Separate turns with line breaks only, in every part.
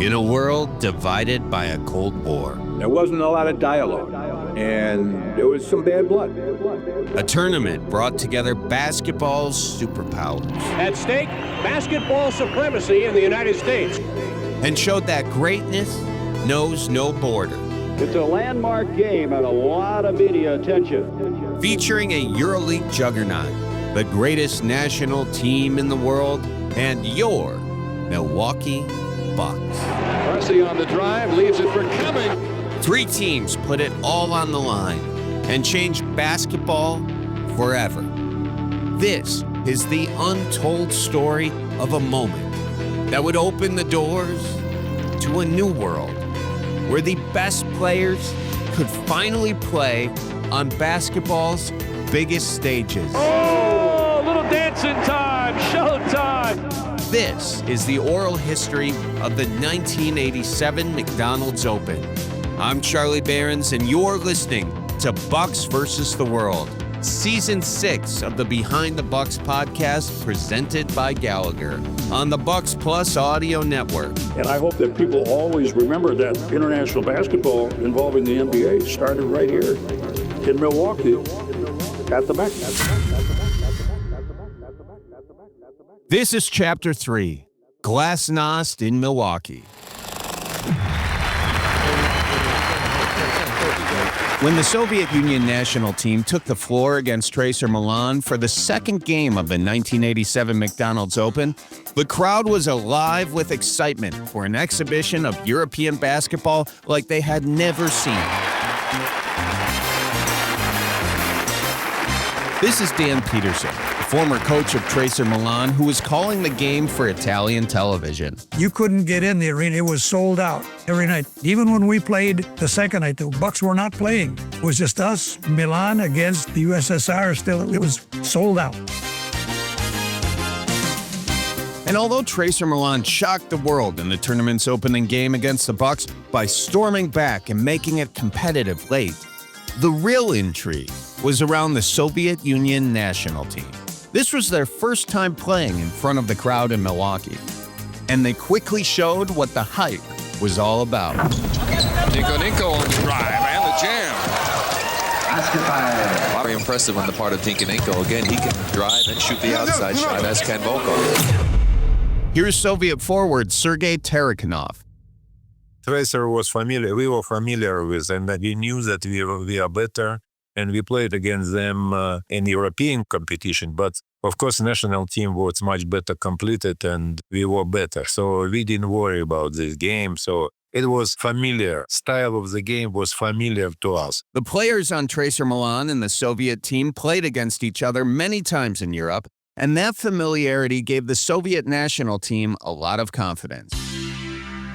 in a world divided by a Cold War.
There wasn't a lot of dialogue, and there was some bad blood.
A tournament brought together basketball's superpowers.
At stake, basketball supremacy in the United States.
And showed that greatness knows no border.
It's a landmark game and a lot of media attention.
Featuring a EuroLeague juggernaut, the greatest national team in the world, and your Milwaukee Bucks.
Pressing on the drive, leaves it for Cumming.
3 teams put it all on the line and changed basketball forever. This is the untold story of a moment that would open the doors to a new world where the best players could finally play on basketball's biggest stages.
Oh, little dancing time, showtime.
This is the oral history of the 1987 McDonald's Open. I'm Charlie Berens, and you're listening to Bucks versus the World, Season 6 of the Behind the Bucks podcast, presented by Gallagher on the Bucks Plus Audio Network.
And I hope that people always remember that international basketball involving the NBA started right here in Milwaukee at the Mecca.
This is Chapter 3, Glasnost in Milwaukee. When the Soviet Union national team took the floor against Tracer Milan for the second game of the 1987 McDonald's Open, the crowd was alive with excitement for an exhibition of European basketball like they had never seen. This is Dan Peterson, former coach of Tracer Milan, who was calling the game for Italian television.
You couldn't get in the arena. It was sold out every night. Even when we played the second night, the Bucks were not playing. It was just us, Milan against the USSR. Still, it was sold out.
And although Tracer Milan shocked the world in the tournament's opening game against the Bucks by storming back and making it competitive late, the real intrigue was around the Soviet Union national team. This was their first time playing in front of the crowd in Milwaukee, and they quickly showed what the hype was all about.
Tinkoninko on the drive and the jam. Very impressive on the part of Tinkoninko. Again, he can drive and shoot the outside shot, as can Volkov.
Here's Soviet forward Sergei Tarakanov.
Tracer was familiar. We were familiar with them, and we knew that we are better, and we played against them in European competition. But of course, national team was much better completed, and we were better. So we didn't worry about this game. So it was familiar. Style of the game was familiar to us.
The players on Tracer Milan and the Soviet team played against each other many times in Europe, and that familiarity gave the Soviet national team a lot of confidence.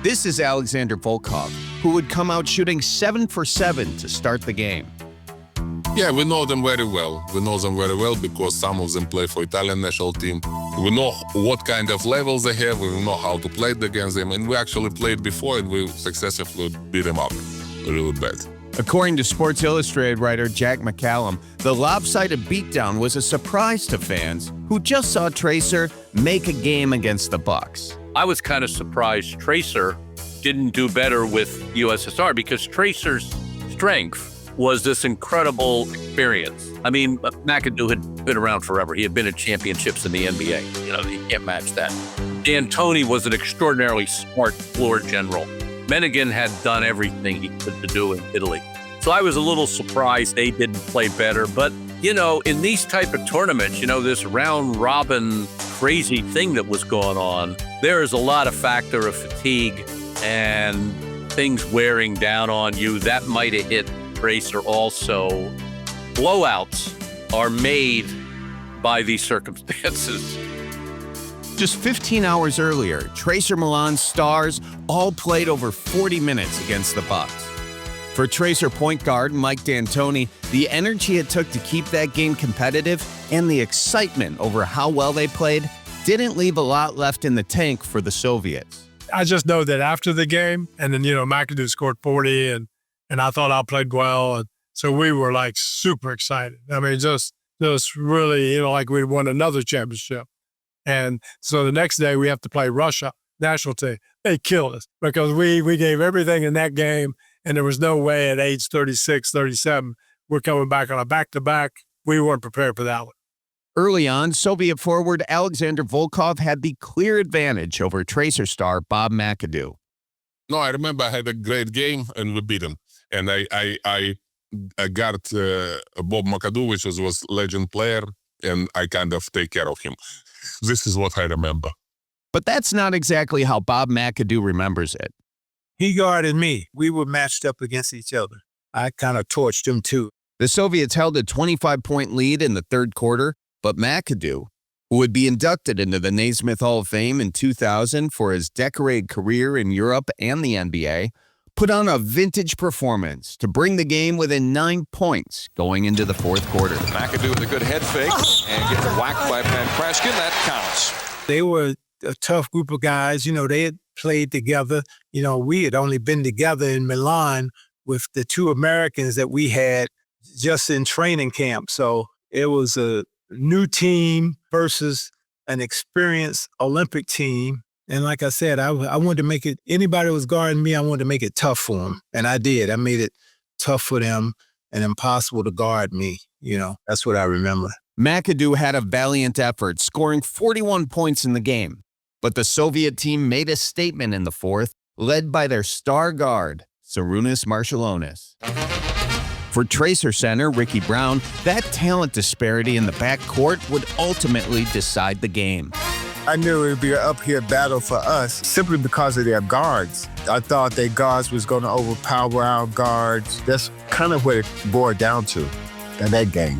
This is Alexander Volkov, who would come out shooting 7 for 7 to start the game.
Yeah, we know them very well. We know them very well because some of them play for Italian national team. We know what kind of levels they have. We know how to play against them. And we actually played before, and we successfully beat them up really bad.
According to Sports Illustrated writer Jack McCallum, the lopsided beatdown was a surprise to fans who just saw Tracer make a game against the Bucks.
I was kind of surprised Tracer didn't do better with USSR because Tracer's strength was this incredible experience. I mean, McAdoo had been around forever. He had been in championships in the NBA. You know, you can't match that. D'Antoni was an extraordinarily smart floor general. Mennigan had done everything he could to do in Italy. So I was a little surprised they didn't play better. But, you know, in these type of tournaments, you know, this round robin crazy thing that was going on, there is a lot of factor of fatigue and things wearing down on you. That might have hit Tracer also. Blowouts are made by these circumstances.
Just 15 hours earlier, Tracer Milan's stars all played over 40 minutes against the Bucks. For Tracer point guard Mike D'Antoni, the energy it took to keep that game competitive and the excitement over how well they played didn't leave a lot left in the tank for the Soviets.
I just know that after the game, and then, you know, McAdoo scored 40, and I thought I played well. And so we were like super excited. I mean, just really, you know, like we won another championship. And so the next day we have to play Russia national team. they killed us because we gave everything in that game, and there was no way at age 36, 37, we're coming back on a back-to-back. We weren't prepared for that one.
Early on, Soviet forward Alexander Volkov had the clear advantage over Tracer star Bob McAdoo.
No, I remember I had a great game and we beat him. And I got Bob McAdoo, which was legend player, and I kind of take care of him. This is what I remember.
But that's not exactly how Bob McAdoo remembers it.
He guarded me. We were matched up against each other. I kind of torched him too.
The Soviets held a 25-point lead in the third quarter, but McAdoo, who would be inducted into the Naismith Hall of Fame in 2000 for his decorated career in Europe and the NBA, put on a vintage performance to bring the game within 9 points going into the fourth quarter.
McAdoo with a good head fake and gets whacked by Pankreskin. That counts.
They were a tough group of guys. You know, they had played together. You know, we had only been together in Milan with the two Americans that we had just in training camp. So it was a new team versus an experienced Olympic team. And like I said, I wanted to make it, anybody who was guarding me, I wanted to make it tough for them. And I did. I made it tough for them and impossible to guard me. You know, that's what I remember.
McAdoo had a valiant effort, scoring 41 points in the game. But the Soviet team made a statement in the fourth, led by their star guard, Sarunas Marciulionis. For Tracer center Ricky Brown, that talent disparity in the backcourt would ultimately decide the game.
I knew it would be an up-here battle for us simply because of their guards. I thought their guards was going to overpower our guards. That's kind of what it boiled down to in that game.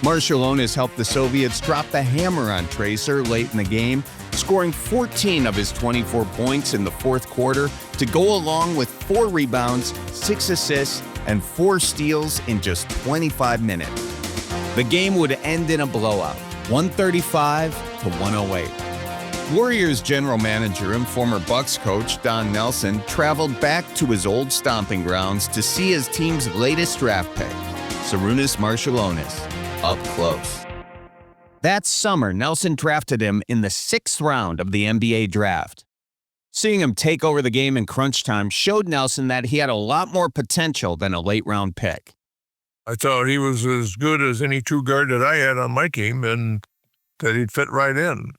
Marciulionis helped the Soviets drop the hammer on Tracer late in the game, scoring 14 of his 24 points in the fourth quarter to go along with 4 rebounds, 6 assists, and 4 steals in just 25 minutes. The game would end in a blowout, 135 to 108. Warriors general manager and former Bucks coach Don Nelson traveled back to his old stomping grounds to see his team's latest draft pick, Sarunas Marciulionis, up close. That summer, Nelson drafted him in the 6th round of the NBA draft. Seeing him take over the game in crunch time showed Nelson that he had a lot more potential than a late-round pick.
I thought he was as good as any two guard that I had on my team and that he'd fit right in.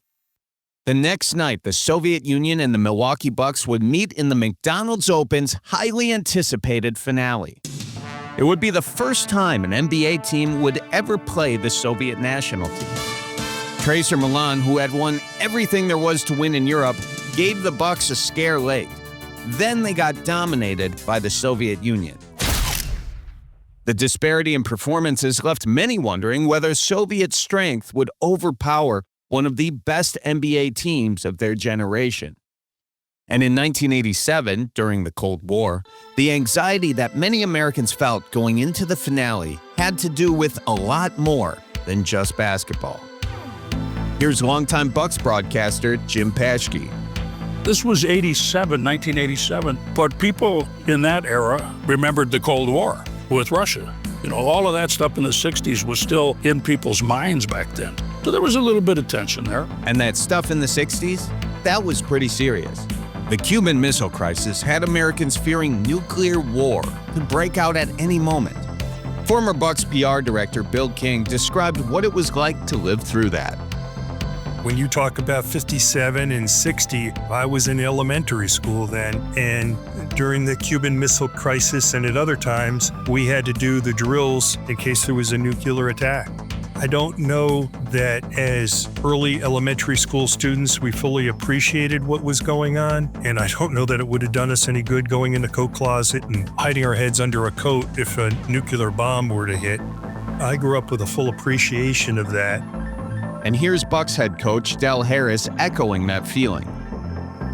The next night, the Soviet Union and the Milwaukee Bucks would meet in the McDonald's Open's highly anticipated finale. It would be the first time an NBA team would ever play the Soviet national team. Tracer Milan, who had won everything there was to win in Europe, gave the Bucks a scare late. Then they got dominated by the Soviet Union. The disparity in performances left many wondering whether Soviet strength would overpower one of the best NBA teams of their generation. And in 1987, during the Cold War, the anxiety that many Americans felt going into the finale had to do with a lot more than just basketball. Here's longtime Bucks broadcaster Jim Paschke.
This was 1987, but people in that era remembered the Cold War with Russia. You know, all of that stuff in the 60s was still in people's minds back then. So there was a little bit of tension there.
And that stuff in the 60s, that was pretty serious. The Cuban Missile Crisis had Americans fearing nuclear war could break out at any moment. Former Bucks PR director Bill King described what it was like to live through that.
When you talk about 57 and 60, I was in elementary school then, and during the Cuban Missile Crisis and at other times, we had to do the drills in case there was a nuclear attack. I don't know that as early elementary school students, we fully appreciated what was going on, and I don't know that it would have done us any good going in the coat closet and hiding our heads under a coat if a nuclear bomb were to hit. I grew up with a full appreciation of that.
And here's Bucks head coach Del Harris echoing that feeling.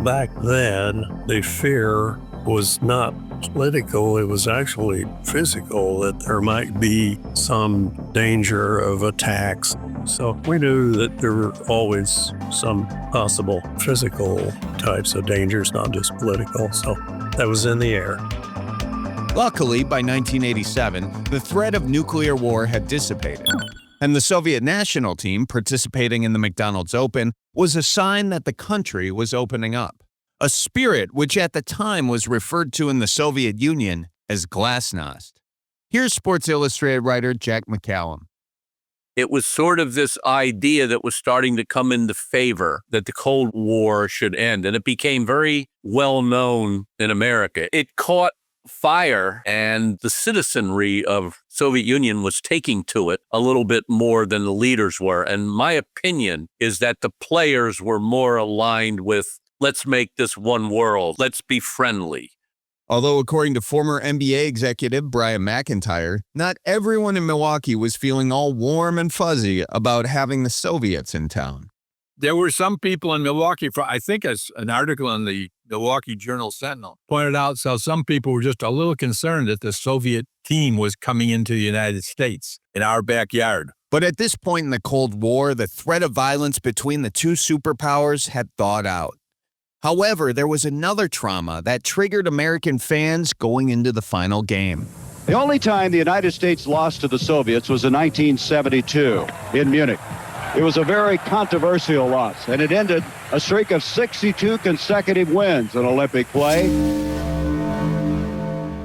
Back then, the fear was not political, it was actually physical, that there might be some danger of attacks. So we knew that there were always some possible physical types of dangers, not just political. So that was in the air.
Luckily, by 1987, the threat of nuclear war had dissipated. And the Soviet national team participating in the McDonald's Open was a sign that the country was opening up. a spirit which at the time was referred to in the Soviet Union as Glasnost. Here's Sports Illustrated writer Jack McCallum.
It was sort of this idea that was starting to come into favor that the Cold War should end, and it became very well known in America. It caught fire, and the citizenry of Soviet Union was taking to it a little bit more than the leaders were. And my opinion is that the players were more aligned with, let's make this one world, let's be friendly.
Although, according to former NBA executive Brian McIntyre, not everyone in Milwaukee was feeling all warm and fuzzy about having the Soviets in town.
There were some people in Milwaukee, I think as an article in the Milwaukee Journal-Sentinel pointed out, so some people were just a little concerned that the Soviet team was coming into the United States in our backyard.
But at this point in the Cold War, the threat of violence between the two superpowers had thawed out. However, there was another trauma that triggered American fans going into the final game.
The only time the United States lost to the Soviets was in 1972 in Munich. It was a very controversial loss, and it ended a streak of 62 consecutive wins in Olympic play.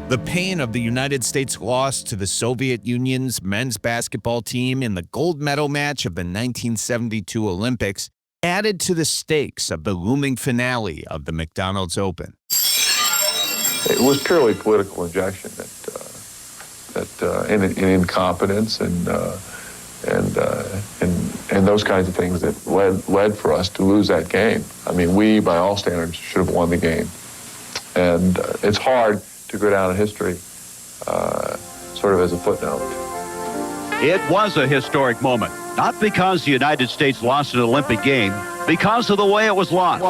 The pain of the United States loss to the Soviet Union's men's basketball team in the gold medal match of the 1972 Olympics added to the stakes of the looming finale of the McDonald's Open.
It was purely political injection and incompetence and those kinds of things that led for us to lose that game. I mean, we, by all standards, should have won the game. And it's hard to go down in history sort of as a footnote.
It was a historic moment, not because the United States lost an Olympic game, because of the way it was lost.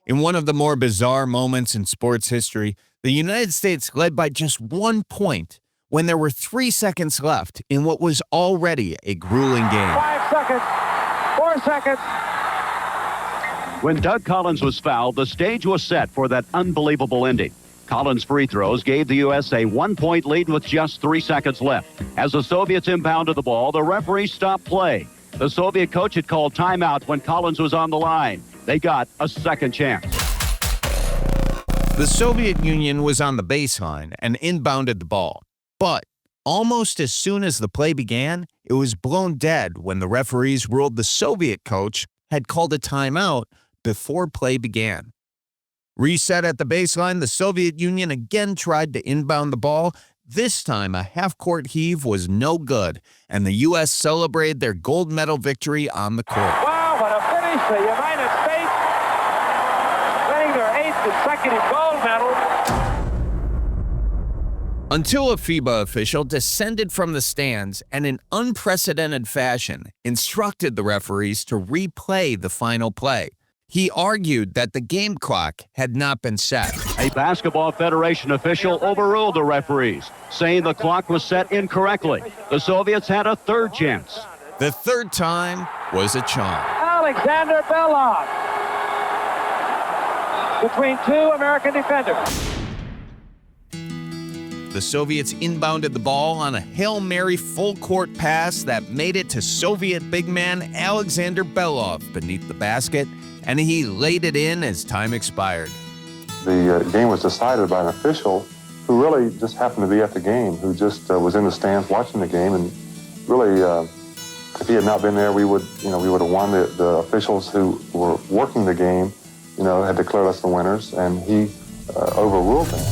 In one of the more bizarre moments in sports history, the United States led by just 1 point when there were 3 seconds left in what was already a grueling game.
5 seconds, 4 seconds.
When Doug Collins was fouled, the stage was set for that unbelievable ending. Collins' free throws gave the U.S. a 1-point lead with just 3 seconds left. As the Soviets impounded the ball, the referee stopped play. The Soviet coach had called timeout when Collins was on the line. They got a second chance.
The Soviet Union was on the baseline and inbounded the ball. But almost as soon as the play began, it was blown dead when the referees ruled the Soviet coach had called a timeout before play began. Reset at the baseline, the Soviet Union again tried to inbound the ball. This time, a half-court heave was no good, and the U.S. celebrated their gold medal victory on the court.
Wow, what a finish. The United States winning their 8th consecutive gold medal.
Until a FIBA official descended from the stands and in unprecedented fashion instructed the referees to replay the final play. He argued that the game clock had not been set.
A Basketball Federation official overruled the referees, saying the clock was set incorrectly. The Soviets had a third chance.
The third time was a charm.
Alexander Belov between 2 American defenders.
The Soviets inbounded the ball on a Hail Mary full-court pass that made it to Soviet big man Alexander Belov beneath the basket, and he laid it in as time expired.
The game was decided by an official who really just happened to be at the game, who just was in the stands watching the game, and really, if he had not been there, we would have won. The officials who were working the game, had declared us the winners, and he overruled them.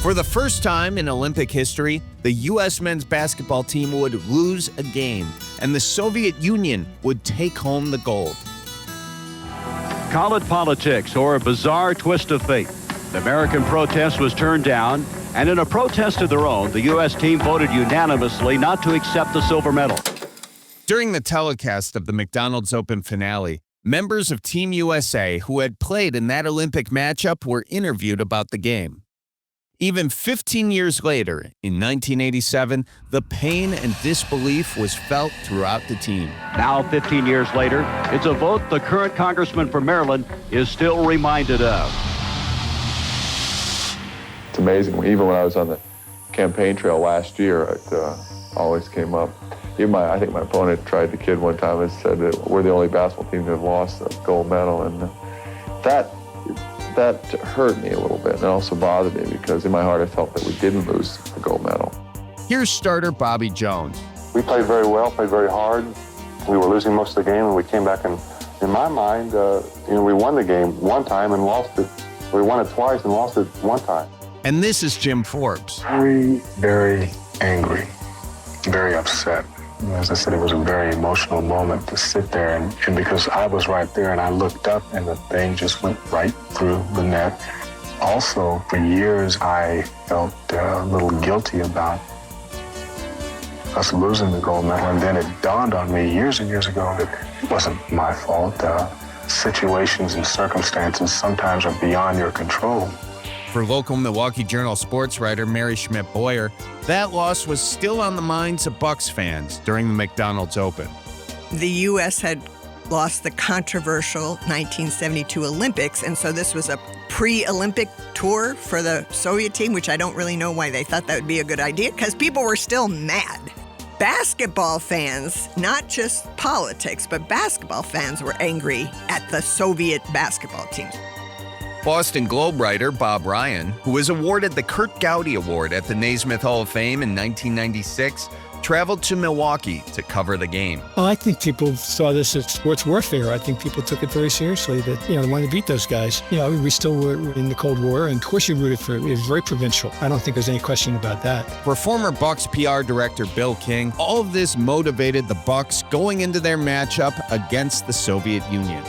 For the first time in Olympic history, the U.S. men's basketball team would lose a game, and the Soviet Union would take home the gold.
Call it politics or a bizarre twist of fate. The American protest was turned down, and in a protest of their own, the U.S. team voted unanimously not to accept the silver medal.
During the telecast of the McDonald's Open finale, members of Team USA who had played in that Olympic matchup were interviewed about the game. Even 15 years later, in 1987, the pain and disbelief was felt throughout the team.
Now, 15 years later, it's a vote the current congressman from Maryland is still reminded of.
It's amazing. Even when I was on the campaign trail last year, it always came up. Even I think my opponent tried to kid one time and said that we're the only basketball team that have lost the gold medal, and That hurt me a little bit, and it also bothered me because in my heart I felt that we didn't lose the gold medal.
Here's starter Bobby Jones.
We played very well, played very hard. We were losing most of the game, and we came back, and in my mind, we won the game one time and lost it. We won it twice and lost it one time.
And this is Jim Forbes.
Very, very angry, very upset. As I said, it was a very emotional moment to sit there, and because I was right there and I looked up and the thing just went right through the net. Also, for years, I felt a little guilty about us losing the gold medal, and then it dawned on me years and years ago that it wasn't my fault. Situations and circumstances sometimes are beyond your control.
For local Milwaukee Journal sports writer Mary Schmidt-Boyer, that loss was still on the minds of Bucks fans during the McDonald's Open.
The U.S. had lost the controversial 1972 Olympics, and so this was a pre-Olympic tour for the Soviet team, which I don't really know why they thought that would be a good idea, because people were still mad. Basketball fans, not just politics, but basketball fans were angry at the Soviet basketball team.
Boston Globe writer Bob Ryan, who was awarded the Kurt Gowdy Award at the Naismith Hall of Fame in 1996, traveled to Milwaukee to cover the game.
Well, I think people saw this as sports warfare. I think people took it very seriously that, they wanted to beat those guys. We still were in the Cold War, and of course you rooted for it. It was very provincial. I don't think there's any question about that.
For former Bucks PR director Bill King, all of this motivated the Bucks going into their matchup against the Soviet Union.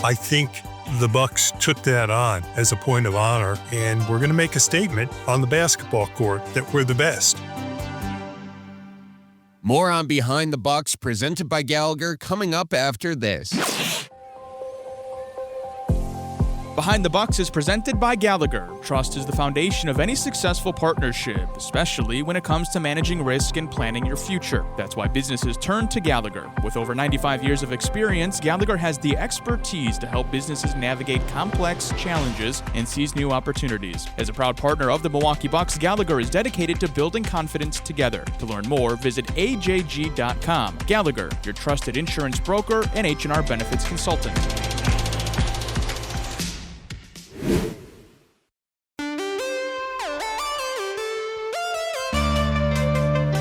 I think the Bucks took that on as a point of honor, and we're going to make a statement on the basketball court that we're the best.
More on Behind the Bucks, presented by Gallagher, coming up after this.
Behind the Bucks is presented by Gallagher. Trust is the foundation of any successful partnership, especially when it comes to managing risk and planning your future. That's why businesses turn to Gallagher. With over 95 years of experience, Gallagher has the expertise to help businesses navigate complex challenges and seize new opportunities. As a proud partner of the Milwaukee Bucks, Gallagher is dedicated to building confidence together. To learn more, visit ajg.com. Gallagher, your trusted insurance broker and H&R benefits consultant.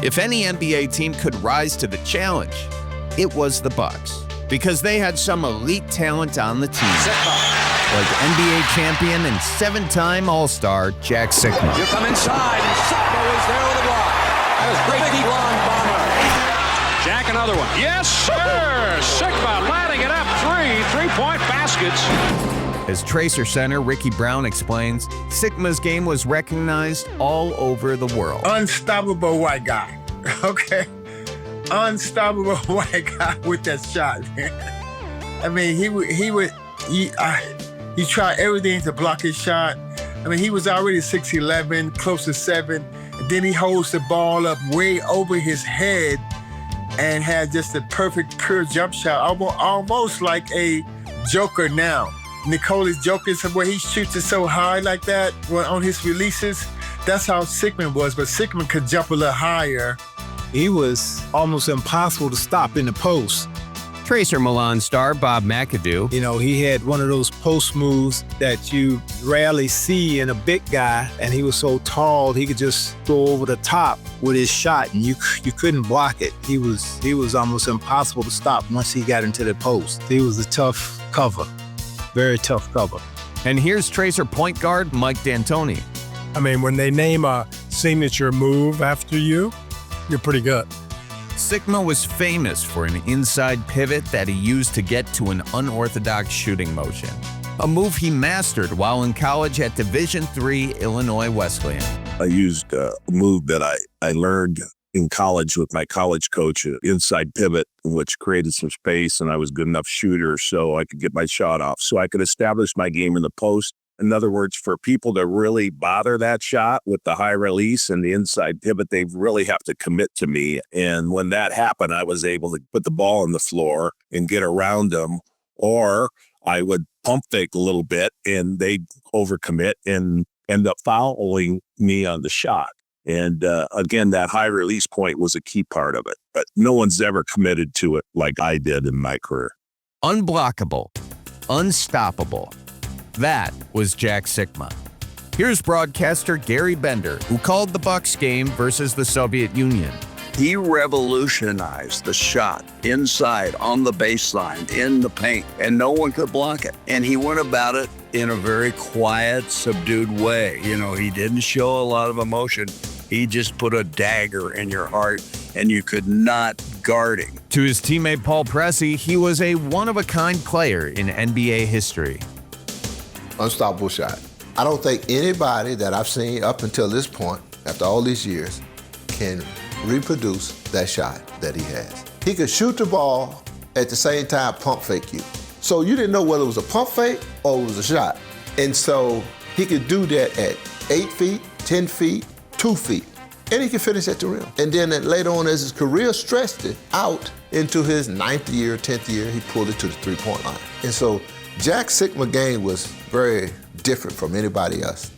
If any NBA team could rise to the challenge, it was the Bucks, because they had some elite talent on the team, like NBA champion and seven-time All-Star Jack Sikma.
You come inside, and Sikma was there with a block. That was great deep blonde bomber. Jack, another one. Yes, sir! Sikma lighting it up, three-point baskets.
As Tracer center Ricky Brown explains, Sikma's game was recognized all over the world.
Unstoppable white guy, okay? Unstoppable white guy with that shot, man. I mean, he tried everything to block his shot. I mean, he was already 6'11", close to 7, and then he holds the ball up way over his head and had just a perfect, pure jump shot, almost like a Joker now. Nicola's Jokic, where he shoots it so high like that on his releases. That's how Sikman was, but Sikman could jump a little higher.
He was almost impossible to stop in the post.
Tracer Milan star Bob McAdoo.
He had one of those post moves that you rarely see in a big guy, and he was so tall he could just go over the top with his shot, and you couldn't block it. He was almost impossible to stop once he got into the post. He was a tough cover. Very tough cover.
And here's Tracer point guard Mike D'Antoni.
I mean, when they name a signature move after you, you're pretty good.
Sikma was famous for an inside pivot that he used to get to an unorthodox shooting motion, a move he mastered while in college at Division III Illinois Wesleyan.
I used a move that I learned in college with my college coach, an inside pivot, which created some space, and I was a good enough shooter so I could get my shot off, so I could establish my game in the post. In other words, for people to really bother that shot with the high release and the inside pivot, they really have to commit to me. And when that happened, I was able to put the ball on the floor and get around them, or I would pump fake a little bit and they'd overcommit and end up fouling me on the shot. And again, that high release point was a key part of it, but no one's ever committed to it like I did in my career.
Unblockable, unstoppable, That was Jack Sikma. Here's broadcaster Gary Bender, who called the Bucks game versus the Soviet Union.
He revolutionized the shot inside, on the baseline, in the paint, and no one could block it. And he went about it in a very quiet, subdued way. You know, he didn't show a lot of emotion. He just put a dagger in your heart, and you could not guard him.
To his teammate Paul Pressey, he was a one-of-a-kind player in NBA history.
Unstoppable shot. I don't think anybody that I've seen up until this point, after all these years, can reproduce that shot that he has. He could shoot the ball at the same time pump fake you. So you didn't know whether it was a pump fake or it was a shot. And so he could do that at 8 feet, 10 feet, 2 feet. And he could finish at the rim. And then later on, as his career stretched it out into his 9th year, 10th year, he pulled it to the three-point line. And so Jack Sikma game was very different from anybody else.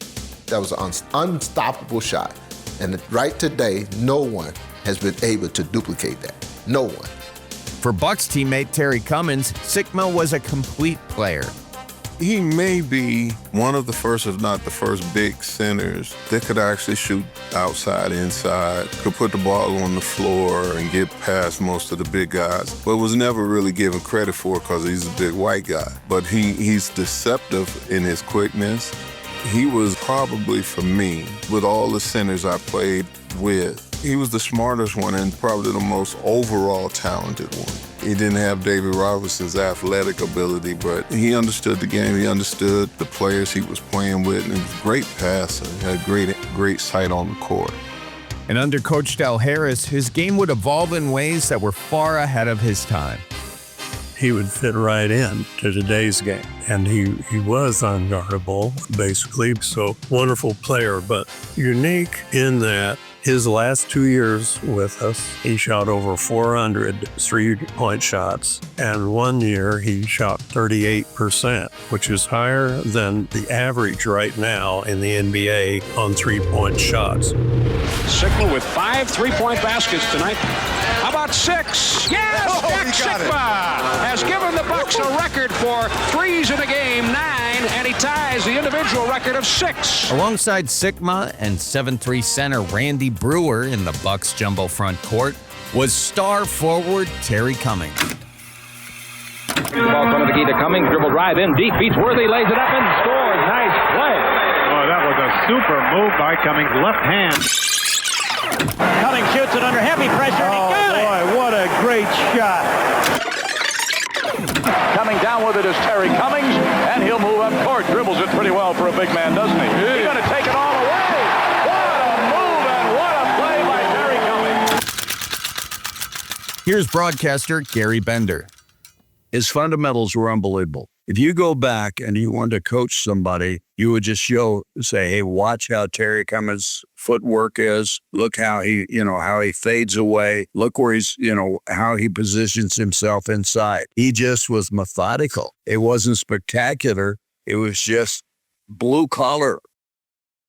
That was an unstoppable shot. And right today, no one has been able to duplicate that. No one.
For Bucks teammate Terry Cummings, Sikma was a complete player.
He may be one of the first, if not the first, big centers that could actually shoot outside, inside, could put the ball on the floor and get past most of the big guys, but was never really given credit for because he's a big white guy. But he's deceptive in his quickness. He was probably, for me, with all the centers I played with, he was the smartest one and probably the most overall talented one. He didn't have David Robinson's athletic ability, but he understood the game. He understood the players he was playing with, and he was a great passer. He had great sight on the court.
And under Coach Del Harris, his game would evolve in ways that were far ahead of his time.
He would fit right in to today's game. And he was unguardable, basically. So wonderful player, but unique in that his last 2 years with us, he shot over 400 3-point shots. And 1 year, he shot 38%, which is higher than the average right now in the NBA on 3-point shots.
Sikma with 5 3-point baskets tonight. How about 6? Yes, Jack Sikma has given the Bucks a record for threes in a game, 9, and he ties the individual record of 6.
Alongside Sikma and 7'3" center Randy Brewer in the Bucks jumbo front court was star forward Terry Cummings.
Ball front of the key to Cummings, dribble drive in deep, beats Worthy, lays it up and scores. Nice play. Oh, that was a super move by Cummings, left hand. Cummings shoots it under heavy pressure, and he got it. Boy, what a great shot. Coming down with it is Terry Cummings, and he'll move up court. Dribbles it pretty well for a big man, doesn't he? He's going to take it all away. What a move and what a play by Terry Cummings.
Here's broadcaster Gary Bender.
His fundamentals were unbelievable. If you go back and you want to coach somebody, you would just say, hey, watch how Terry Cummings' footwork is. Look how he fades away. Look where he's, how he positions himself inside. He just was methodical. It wasn't spectacular. It was just blue collar.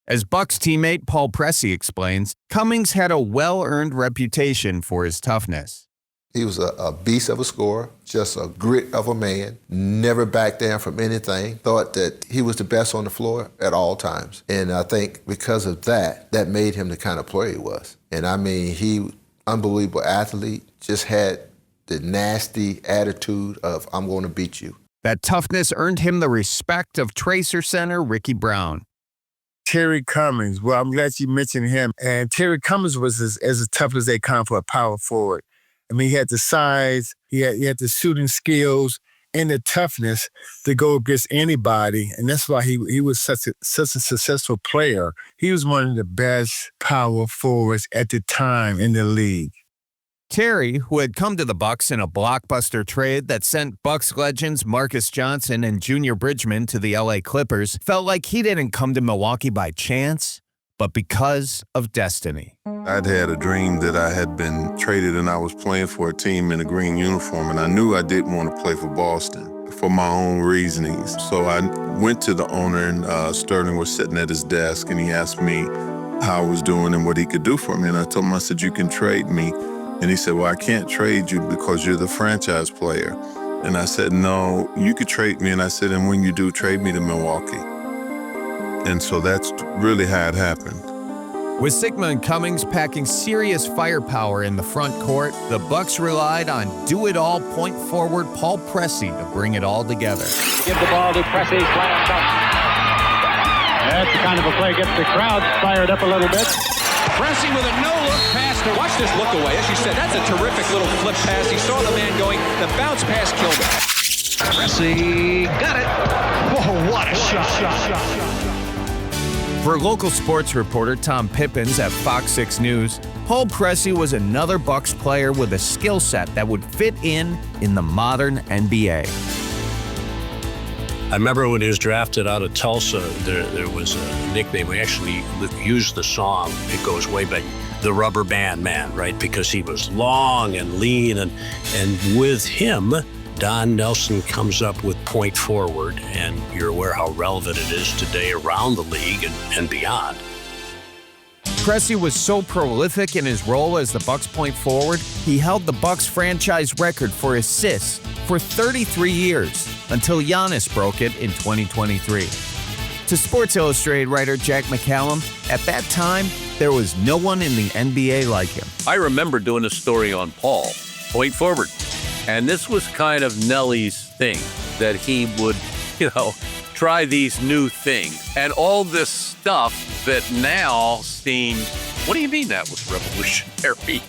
As Bucks teammate Paul Pressey explains, Cummings had a well-earned reputation for his toughness.
He was a beast of a scorer, just a grit of a man, never backed down from anything, thought that he was the best on the floor at all times. And I think because of that made him the kind of player he was. And I mean, he, unbelievable athlete, just had the nasty attitude of, I'm going to beat you.
That toughness earned him the respect of Tracer center Ricky Brown.
Terry Cummings, well, I'm glad you mentioned him. And Terry Cummings was as tough as they come for a power forward. I mean, he had the size, he had the shooting skills, and the toughness to go against anybody. And that's why he was such a successful player. He was one of the best power forwards at the time in the league.
Terry, who had come to the Bucks in a blockbuster trade that sent Bucks legends Marcus Johnson and Junior Bridgman to the LA Clippers, felt like he didn't come to Milwaukee by chance, but because of destiny.
I'd had a dream that I had been traded and I was playing for a team in a green uniform, and I knew I didn't want to play for Boston for my own reasonings. So I went to the owner, and Sterling was sitting at his desk, and he asked me how I was doing and what he could do for me. And I told him, I said, you can trade me. And he said, well, I can't trade you because you're the franchise player. And I said, no, you could trade me. And I said, and when you do, trade me to Milwaukee. And so that's really how it happened.
With Sigma and Cummings packing serious firepower in the front court, the Bucks relied on do-it-all point forward Paul Pressey to bring it all together.
Give the ball to Pressey, slam dunk. That's the kind of a play gets the crowd fired up a little bit.
Pressey with a no-look pass. Watch this look away. As you said, that's a terrific little flip pass. He saw the man going. The bounce pass killed him. Pressey got it. Whoa, what a shot.
For local sports reporter Tom Pippins at Fox 6 News, Paul Pressey was another Bucks player with a skill set that would fit in the modern NBA.
I remember when he was drafted out of Tulsa, there was a nickname. We actually used the song. It goes way back. The Rubber Band Man, right? Because he was long and lean, and with him, Don Nelson comes up with point forward, and you're aware how relevant it is today around the league and beyond.
Pressey was so prolific in his role as the Bucks point forward, he held the Bucks franchise record for assists for 33 years until Giannis broke it in 2023. To Sports Illustrated writer Jack McCallum, at that time, there was no one in the NBA like him.
I remember doing a story on Paul, point forward. And this was kind of Nelly's thing, that he would, try these new things. And all this stuff that now seems, what do you mean that was revolutionary?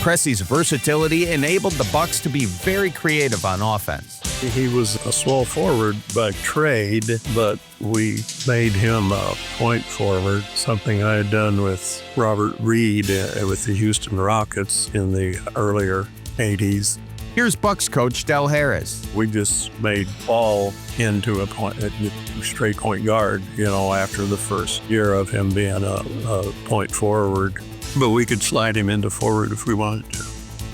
Pressey's versatility enabled the Bucks to be very creative on offense.
He was a small forward by trade, but we made him a point forward, something I had done with Robert Reed with the Houston Rockets in the earlier 80s.
Here's Bucks coach Del Harris.
We just made Paul into a straight point guard, after the first year of him being a point forward. But we could slide him into forward if we wanted to.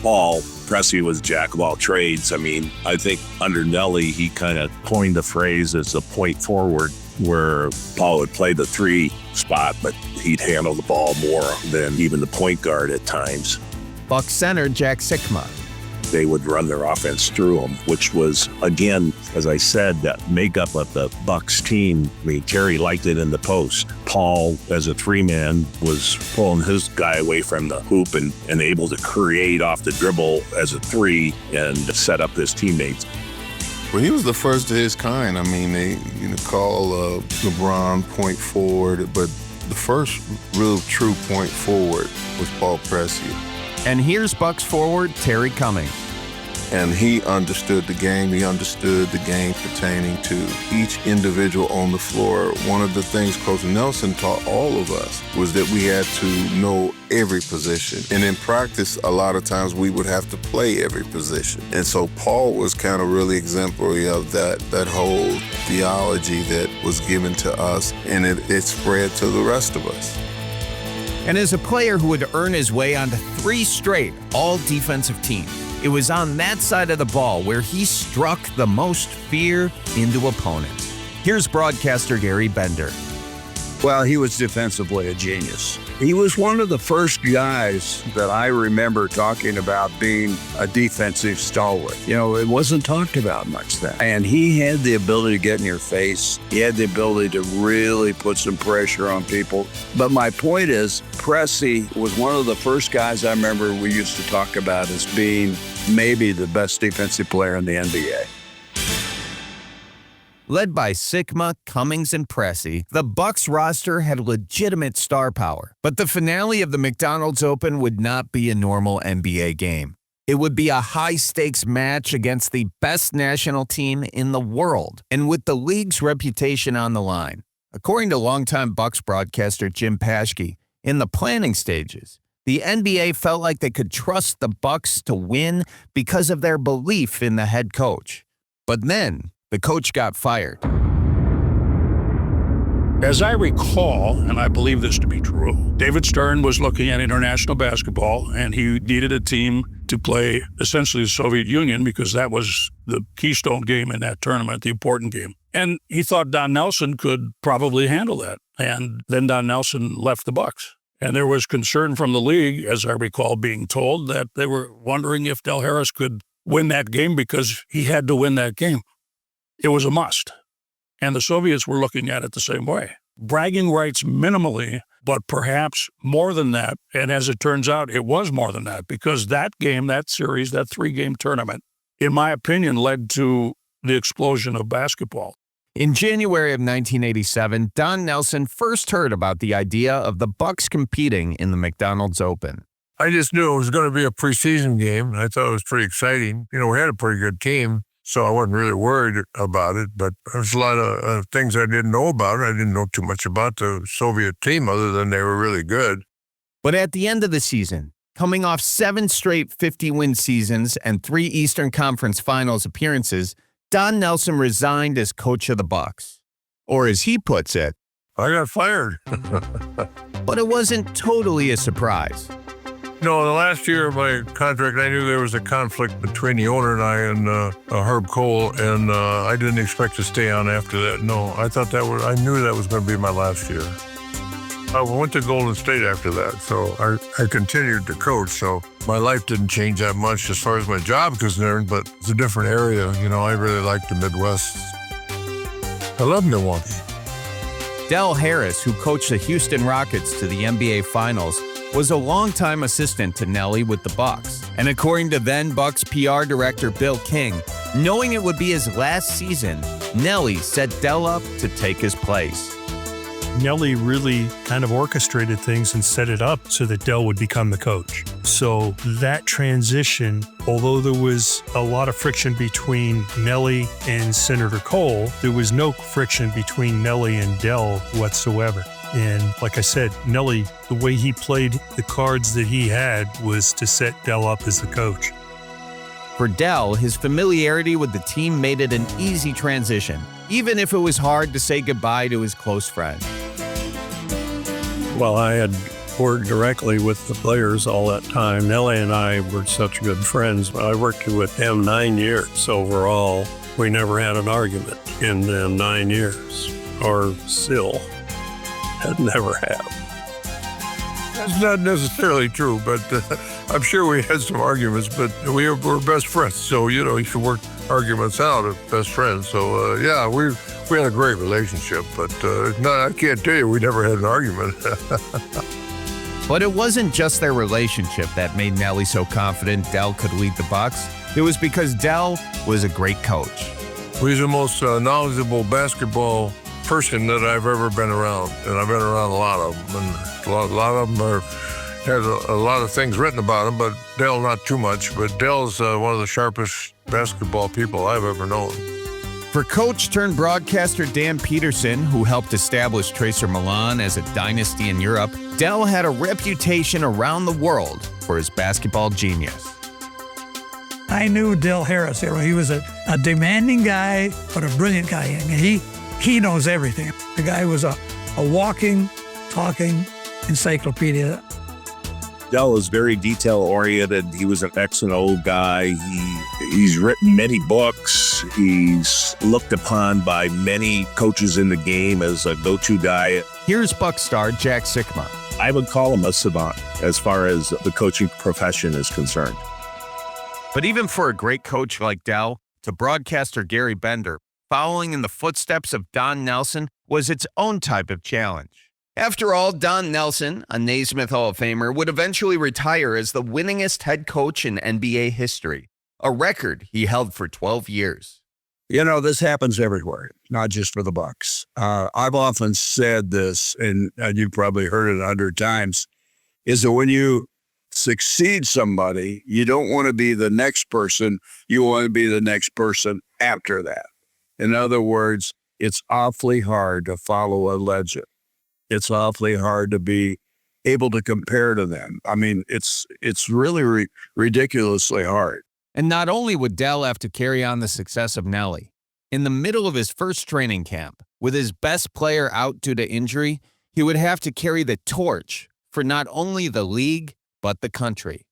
Paul Pressey was jack of all trades. I mean, I think under Nelly, he kind of coined the phrase as a point forward, where Paul would play the 3 spot, but he'd handle the ball more than even the point guard at times.
Bucks center Jack Sikma.
They would run their offense through him, which was, again, as I said, that makeup of the Bucks team. I mean, Terry liked it in the post. Paul, as a 3-man, was pulling his guy away from the hoop and able to create off the dribble as a 3 and set up his teammates.
Well, he was the first of his kind. I mean, they call LeBron point forward, but the first real true point forward was Paul Pressey.
And here's Bucks forward Terry Cummings.
And he understood the game. He understood the game pertaining to each individual on the floor. One of the things Coach Nelson taught all of us was that we had to know every position. And in practice, a lot of times we would have to play every position. And so Paul was kind of really exemplary of that whole theology that was given to us, and it spread to the rest of us.
And as a player who would earn his way onto 3 straight all-defensive teams, it was on that side of the ball where he struck the most fear into opponents. Here's broadcaster Gary Bender.
Well, he was defensively a genius. He was one of the first guys that I remember talking about being a defensive stalwart. It wasn't talked about much then. And he had the ability to get in your face. He had the ability to really put some pressure on people. But my point is, Pressey was one of the first guys I remember we used to talk about as being maybe the best defensive player in the NBA.
Led by Sikma, Cummings, and Pressey, the Bucks roster had legitimate star power. But the finale of the McDonald's Open would not be a normal NBA game. It would be a high-stakes match against the best national team in the world, and with the league's reputation on the line. According to longtime Bucks broadcaster Jim Paschke, in the planning stages, the NBA felt like they could trust the Bucks to win because of their belief in the head coach. But then, the coach got fired.
As I recall, and I believe this to be true, David Stern was looking at international basketball, and he needed a team to play essentially the Soviet Union because that was the keystone game in that tournament, the important game. And he thought Don Nelson could probably handle that. And then Don Nelson left the Bucks. And there was concern from the league, as I recall being told, that they were wondering if Del Harris could win that game because he had to win that game. It was a must. And the Soviets were looking at it the same way. Bragging rights minimally, but perhaps more than that. And as it turns out, it was more than that because that game, that series, that 3-game tournament, in my opinion, led to the explosion of basketball.
In January of 1987, Don Nelson first heard about the idea of the Bucks competing in the McDonald's Open.
I just knew it was going to be a preseason game, and I thought it was pretty exciting. You know, we had a pretty good team, so I wasn't really worried about it, but there was a lot of things I didn't know about. I didn't know too much about the Soviet team other than they were really good.
But at the end of the season, coming off 7 straight 50-win seasons and 3 Eastern Conference Finals appearances, Don Nelson resigned as coach of the Bucks. Or as he puts it,
I got fired.
But it wasn't totally a surprise.
No, the last year of my contract, I knew there was a conflict between the owner and I and Herb Cole, and I didn't expect to stay on after that. No, I knew that was going to be my last year. I went to Golden State after that, so I continued to coach, so my life didn't change that much as far as my job is concerned, but it's a different area. You know, I really like the Midwest. I love Milwaukee.
Del Harris, who coached the Houston Rockets to the NBA Finals, was a longtime assistant to Nelly with the Bucks. And according to then Bucks PR director Bill King, knowing it would be his last season, Nelly set Del up to take his place.
Nelly really kind of orchestrated things and set it up so that Del would become the coach. So that transition, although there was a lot of friction between Nelly and Senator Cole, there was no friction between Nelly and Del whatsoever. And like I said, Nelly, the way he played the cards that he had was to set Del up as the coach.
For Del, his familiarity with the team made it an easy transition, even if it was hard to say goodbye to his close friend.
Well, I had worked directly with the players all that time. Nelly and I were such good friends. I worked with him 9 years overall. We never had an argument in them 9 years, or still never have.
That's not necessarily true, but I'm sure we had some arguments, but we were best friends. So, you know, you should work arguments out as best friends. So, yeah, we had a great relationship, but I can't tell you we never had an argument.
But it wasn't just their relationship that made Nelly so confident Del could lead the Bucks. It was because Del was a great coach.
He's the most knowledgeable basketball person that I've ever been around, and I've been around a lot of them, and a lot of them had a lot of things written about him, but Del not too much. But Del's one of the sharpest basketball people I've ever known.
For coach turned broadcaster Dan Peterson, who helped establish Tracer Milan as a dynasty in Europe, Del had a reputation around the world for his basketball genius.
I knew Del Harris. He was a demanding guy, but a brilliant guy. And he knows everything. The guy was a walking, talking encyclopedia.
Del is very detail-oriented. He was an X and O guy. He's written many books. He's looked upon by many coaches in the game as a go-to guy.
Here's Buck star Jack Sikma.
I would call him a savant as far as the coaching profession is concerned.
But even for a great coach like Del, to broadcaster Gary Bender, following in the footsteps of Don Nelson was its own type of challenge. After all, Don Nelson, a Naismith Hall of Famer, would eventually retire as the winningest head coach in NBA history, a record he held for 12 years.
You know, this happens everywhere, not just for the Bucks. I've often said this, and you've probably heard it 100 times, is that when you succeed somebody, you don't want to be the next person. You want to be the next person after that. In other words, it's awfully hard to follow a legend. It's awfully hard to be able to compare to them. I mean, it's really ridiculously hard.
And not only would Del have to carry on the success of Nelly, in the middle of his first training camp, with his best player out due to injury, he would have to carry the torch for not only the league, but the country.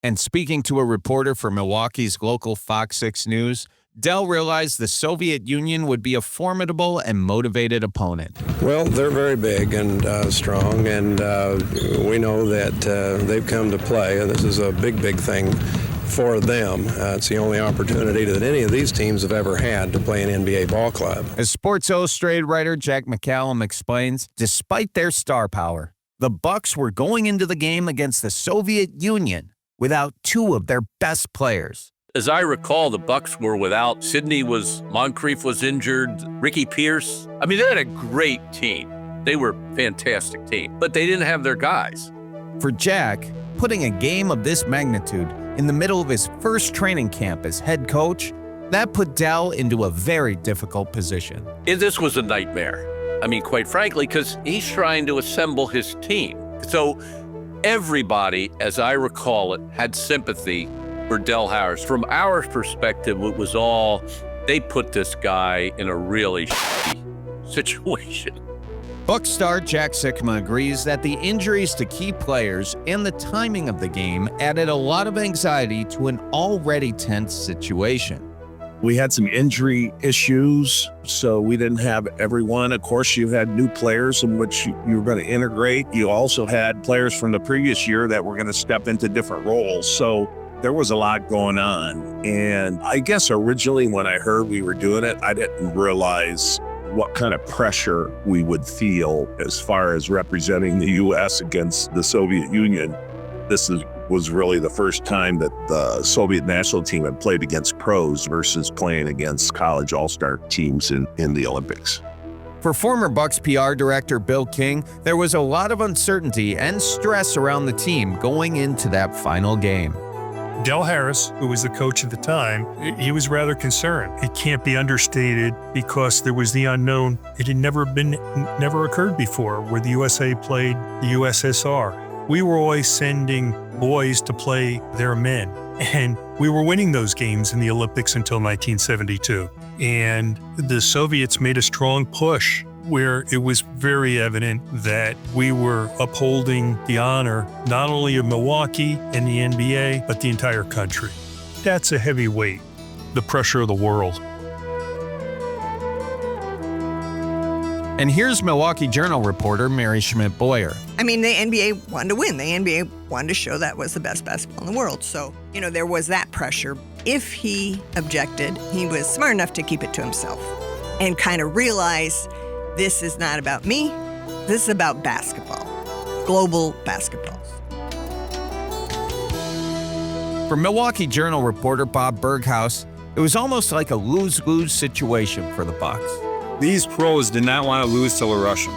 And speaking to a reporter for Milwaukee's local Fox 6 News, Del realized the Soviet Union would be a formidable and motivated opponent.
Well, they're very big and strong, and we know that they've come to play, and this is a big, big thing
for them. It's the only opportunity that any of these teams have ever had to play an NBA ball club.
As Sports Illustrated writer Jack McCallum explains, despite their star power, the Bucks were going into the game against the Soviet Union without two of their best players.
As I recall, the Bucks were without Moncrief was injured, Ricky Pierce. I mean, they had a great team. They were a fantastic team, but they didn't have their guys.
For Jack, putting a game of this magnitude in the middle of his first training camp as head coach, that put Dell into a very difficult position.
This was a nightmare. I mean, quite frankly, because he's trying to assemble his team. So everybody, as I recall it, had sympathy for Del Harris. From our perspective, it was all, they put this guy in a really shitty situation.
Bucs star Jack Sikma agrees that the injuries to key players and the timing of the game added a lot of anxiety to an already tense situation.
We had some injury issues, so we didn't have everyone. Of course, you had new players in which you were going to integrate. You also had players from the previous year that were going to step into different roles. So there was a lot going on. And I guess originally when I heard we were doing it, I didn't realize what kind of pressure we would feel as far as representing the U.S. against the Soviet Union. This was really the first time that the Soviet national team had played against pros versus playing against college all-star teams in the Olympics.
For former Bucs PR director Bill King, there was a lot of uncertainty and stress around the team going into that final game.
Del Harris, who was the coach at the time, he was rather concerned. It can't be understated because there was the unknown. It had never occurred before where the USA played the USSR. We were always sending boys to play their men, and we were winning those games in the Olympics until 1972. And the Soviets made a strong push where it was very evident that we were upholding the honor not only of Milwaukee and the NBA, but the entire country. That's a heavy weight, the pressure of the world.
And here's Milwaukee Journal reporter Mary Schmidt-Boyer.
I mean, the NBA wanted to win. The NBA wanted to show that was the best basketball in the world. So, there was that pressure. If he objected, he was smart enough to keep it to himself and kind of realize this is not about me. This is about basketball, global basketball.
For Milwaukee Journal reporter Bob Berghaus, it was almost like a lose-lose situation for the Bucs.
These pros did not want to lose to the Russians.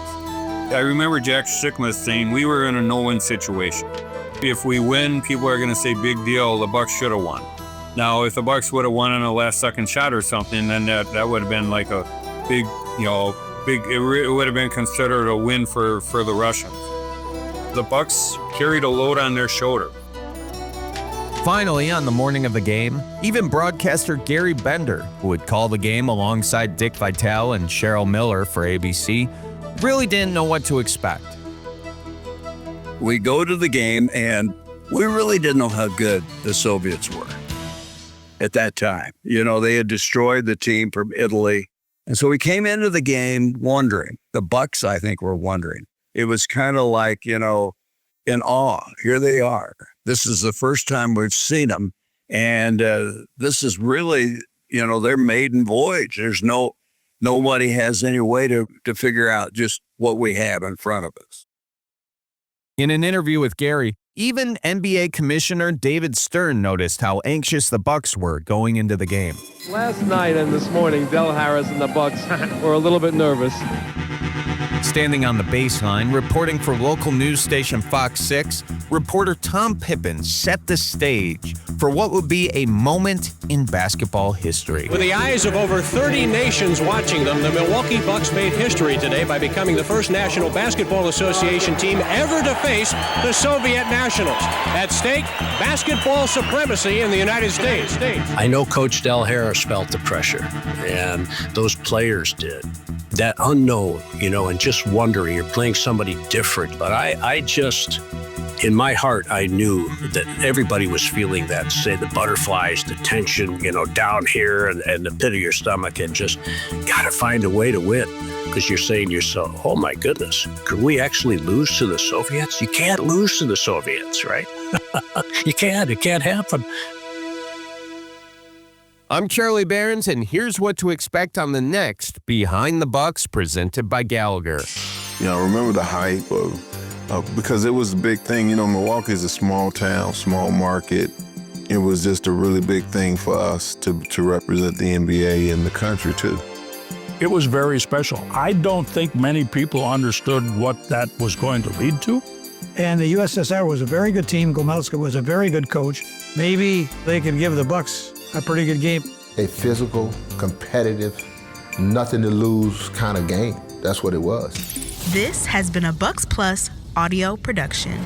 I remember Jack Sikma saying we were in a no-win situation. If we win, people are going to say big deal, the Bucs should have won. Now, if the Bucs would have won on a last-second shot or something, then that would have been like a big, it would have been considered a win for the Russians. The Bucs carried a load on their shoulder.
Finally, on the morning of the game, even broadcaster Gary Bender, who would call the game alongside Dick Vitale and Cheryl Miller for ABC, really didn't know what to expect.
We go to the game, and we really didn't know how good the Soviets were at that time. They had destroyed the team from Italy. And so we came into the game wondering. The Bucs, I think, were wondering. It was kind of like, in awe. Here they are. This is the first time we've seen them. And this is really, their maiden voyage. There's nobody has any way to figure out just what we have in front of us.
In an interview with Gary, even NBA Commissioner David Stern noticed how anxious the Bucs were going into the game.
Last night and this morning, Del Harris and the Bucs were a little bit nervous.
Standing on the baseline, reporting for local news station Fox 6, reporter Tom Pippin set the stage for what would be a moment in basketball history.
With the eyes of over 30 nations watching them, the Milwaukee Bucks made history today by becoming the first National Basketball Association team ever to face the Soviet nationals. At stake, basketball supremacy in the United States.
I know Coach Del Harris felt the pressure, and those players did. That unknown, and just wondering, you're playing somebody different. But I just, in my heart, I knew that everybody was feeling that, say, the butterflies, the tension, down here and the pit of your stomach, and just got to find a way to win. Because you're saying to yourself, oh my goodness, could we actually lose to the Soviets? You can't lose to the Soviets, right? You can't. It can't happen.
I'm Charlie Berens, and here's what to expect on the next Behind the Bucks presented by Gallagher.
You know, I remember the hype of because it was a big thing. You know, Milwaukee is a small town, small market. It was just a really big thing for us to represent the NBA in the country, too.
It was very special. I don't think many people understood what that was going to lead to.
And the USSR was a very good team. Gomelsky was a very good coach. Maybe they could give the Bucks a pretty good game.
A physical, competitive, nothing to lose kind of game. That's what it was.
This has been a Bucks Plus audio production.